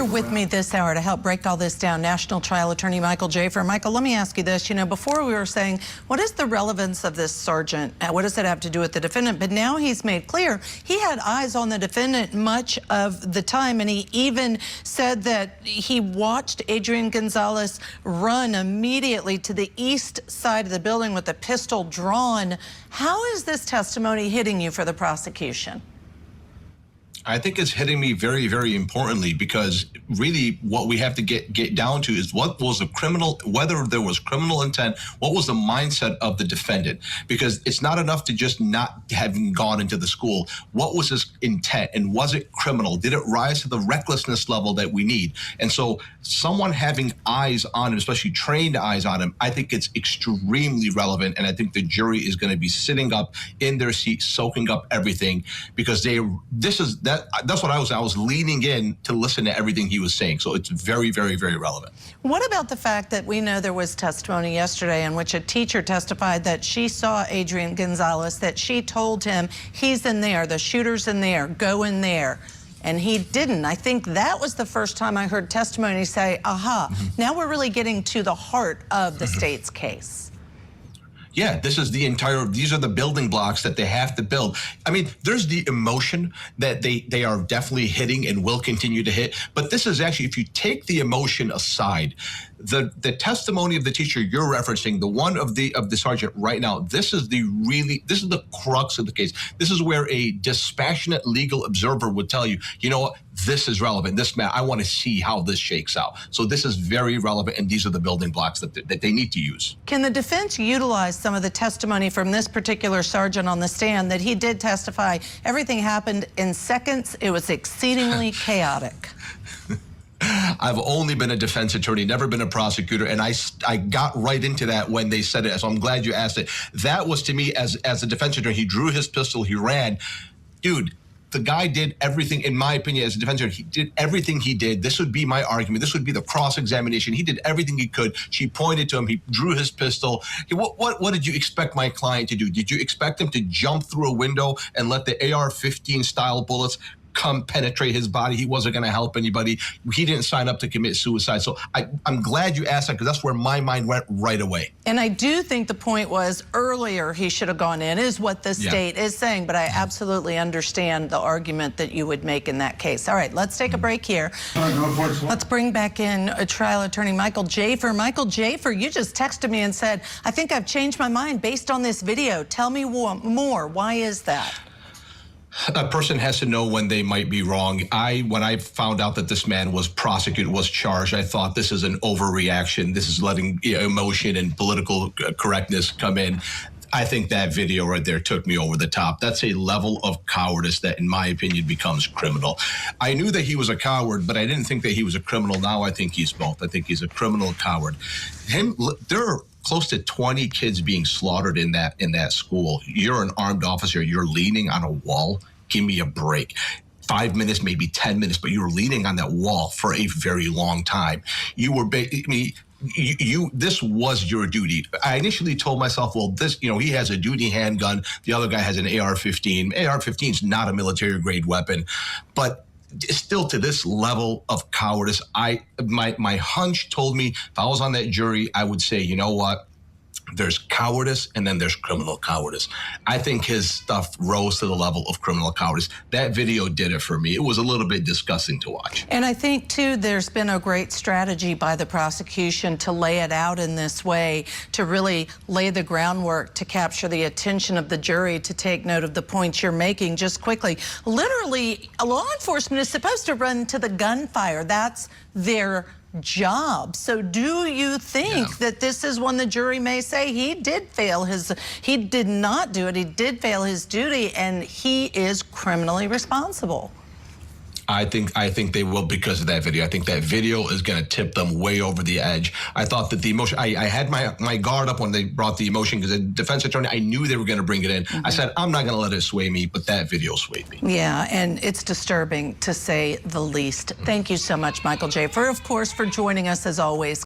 With me this hour to help break all this down, National Trial Attorney Michael Jaafar. Michael, let me ask you this. You know, before we were saying, what is the relevance of this sergeant? What does it have to do with the defendant? But now he's made clear he had eyes on the defendant much of the time, and he even said that he watched Adrian Gonzalez run immediately to the east side of the building with a pistol drawn. How is this testimony hitting you for the prosecution? I think it's hitting me very, very importantly, because really what we have to get down to is what was the criminal, whether there was criminal intent, what was the mindset of the defendant? Because it's not enough to just not having gone into the school. What was his intent, and was it criminal? Did it rise to the recklessness level that we need? And so someone having eyes on him, especially trained eyes on him, I think it's extremely relevant. And I think the jury is going to be sitting up in their seat, soaking up everything, because that's what I was leaning in to listen to everything he was saying. So it's very, very, very relevant. What about the fact that we know there was testimony yesterday in which a teacher testified that she saw Adrian Gonzalez, that she told him, he's in there, the shooter's in there, go in there. And he didn't. I think that was the first time I heard testimony say, aha, now we're really getting to the heart of the state's case. Yeah, these are the building blocks that they have to build. I mean, there's the emotion that they are definitely hitting and will continue to hit. But this is actually, if you take the emotion aside, the testimony of the teacher you're referencing, the one of the sergeant right now, this is the crux of the case. This is where a dispassionate legal observer would tell you, you know what, this is relevant. This matter, I want to see how this shakes out. So this is very relevant, and these are the building blocks that they need to use. Can the defense utilize some of the testimony from this particular sergeant on the stand, that he did testify everything happened in seconds, it was exceedingly chaotic? I've only been a defense attorney, never been a prosecutor, and I got right into that when they said it, so I'm glad you asked it. That was, to me, as a defense attorney, he drew his pistol, he ran. Dude, the guy did everything, in my opinion, as a defense attorney, he did everything he did. This would be my argument. This would be the cross-examination. He did everything he could. She pointed to him. He drew his pistol. What did you expect my client to do? Did you expect him to jump through a window and let the AR-15 style bullets come penetrate his body? He wasn't going to help anybody. He didn't sign up to commit suicide. So I'm glad you asked that, because that's where my mind went right away. And I do think the point was earlier he should have gone in, is what the state is saying. But I absolutely understand the argument that you would make in that case. All right, let's take a break here. Let's bring back in a trial attorney, Michael Jaafar. Michael Jaafar, you just texted me and said, I think I've changed my mind based on this video. Tell me more. Why is that? A person has to know when they might be wrong. When I found out that this man was prosecuted, was charged, I thought, this is an overreaction. This is letting emotion and political correctness come in. I think that video right there took me over the top. That's a level of cowardice that, in my opinion, becomes criminal. I knew that he was a coward, but I didn't think that he was a criminal. Now I think he's both. I think he's a criminal coward. There are close to 20 kids being slaughtered in that school. You're an armed officer. You're leaning on a wall. Give me a break. 5 minutes, maybe 10 minutes, but you were leaning on that wall for a very long time. You were, this was your duty. I initially told myself, well, he has a duty handgun. The other guy has an AR-15. AR-15 is not a military grade weapon, but still, to this level of cowardice, my hunch told me if I was on that jury, I would say, you know what? There's cowardice, and then there's criminal cowardice. I think his stuff rose to the level of criminal cowardice. That video did it for me. It was a little bit disgusting to watch. And I think, too, there's been a great strategy by the prosecution to lay it out in this way, to really lay the groundwork to capture the attention of the jury, to take note of the points you're making. Just quickly, literally, law enforcement is supposed to run to the gunfire. That's their job. So do you think that this is when the jury may say he did not do it, he did fail his duty, and he is criminally responsible? I think they will, because of that video. I think that video is going to tip them way over the edge. I thought that the emotion, I had my guard up when they brought the emotion, because the defense attorney, I knew they were going to bring it in. I said, I'm not going to let it sway me, but that video swayed me. Yeah, and it's disturbing, to say the least. Thank you so much, Michael Jaafar, of course, for joining us as always.